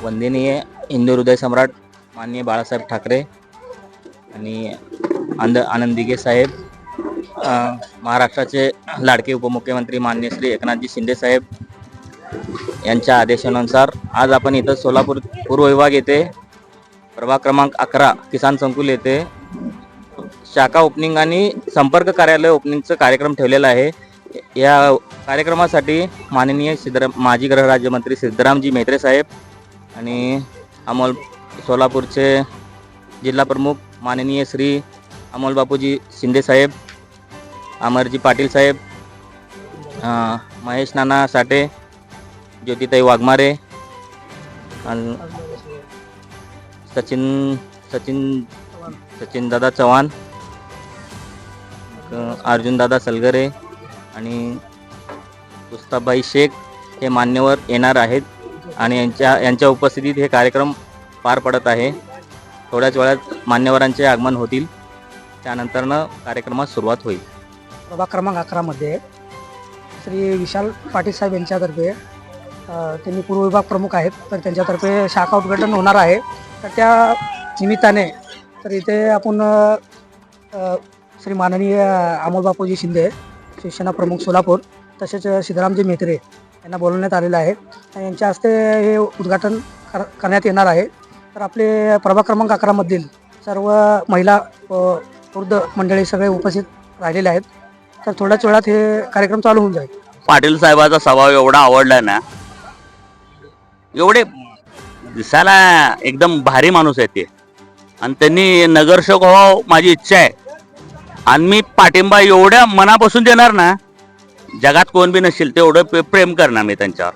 वंदनीय हिंदू हृदय सम्राट माननीय बाळासाहेब ठाकरे आणि आनंद दिघे साहेब, महाराष्ट्राचे लाडके उपमुख्यमंत्री माननीय श्री एकनाथजी शिंदे साहेब यांच्या आदेशानुसार आज आपण इथं सोलापूर पूर्व विभाग येथे प्रभाग क्रमांक 11 किसान संकुल येथे शाखा ओपनिंग आणि संपर्क कार्यालय ओपनिंगचा कार्यक्रम ठेवलेला आहे। या कार्यक्रमासाठी माननीय माजी गृहराज्यमंत्री सिद्धरामजी म्हेत्रे साहेब आणि सोलापूरचे जिल्हा प्रमुख माननीय श्री अमोल बापूजी शिंदे साहेब, अमरजी पाटील साहेब, महेश नाना साठे, ज्योतिताई वाघमारे, सचिन दादा चव्हाण, अर्जुन दादा सलगरे आणि मुस्ताबाई शेख हे मान्यवर येणार आहेत आणि यांच्या उपस्थितीत हे कार्यक्रम पार पडत आहे। थोड्याच वेळात मान्यवरांचे आगमन होतील, त्यानंतरनं कार्यक्रमास सुरुवात होईल। प्रभाग क्रमांक 11 मध्ये श्री विशाल पाटील साहेब यांच्यातर्फे त्यांनी पूर्व विभाग प्रमुख आहेत, तर त्यांच्यातर्फे शाखा उद्घाटन होणार आहे। तर त्या निमित्ताने तर इथे आपण श्री माननीय अमोल बापूजी शिंदे शिवसेना प्रमुख सोलापूर तसेच सिद्धरामजी म्हेत्रे यांना बोलवण्यात आलेलं आहे आणि यांच्या हस्ते हे उद्घाटन करण्यात येणार आहे। तर आपले प्रभाग क्रमांक 11 मधील सर्व महिला व वृद्ध मंडळी सगळे उपस्थित राहिलेले आहेत। तर थोड्याच वेळात हे कार्यक्रम चालू होऊन जाईल। पाटील साहेबाचा स्वभाव एवढा आवडला ना, एवढे दिसायला एकदम भारी माणूस आहे ते, आणि त्यांनी नगरसेवक व्हावं माझी इच्छा आहे आणि मी पाठिंबा एवढ्या मनापासून देणार ना, जगात कोण बी नसेल तेवढं प्रेम करणार मी त्यांच्यावर।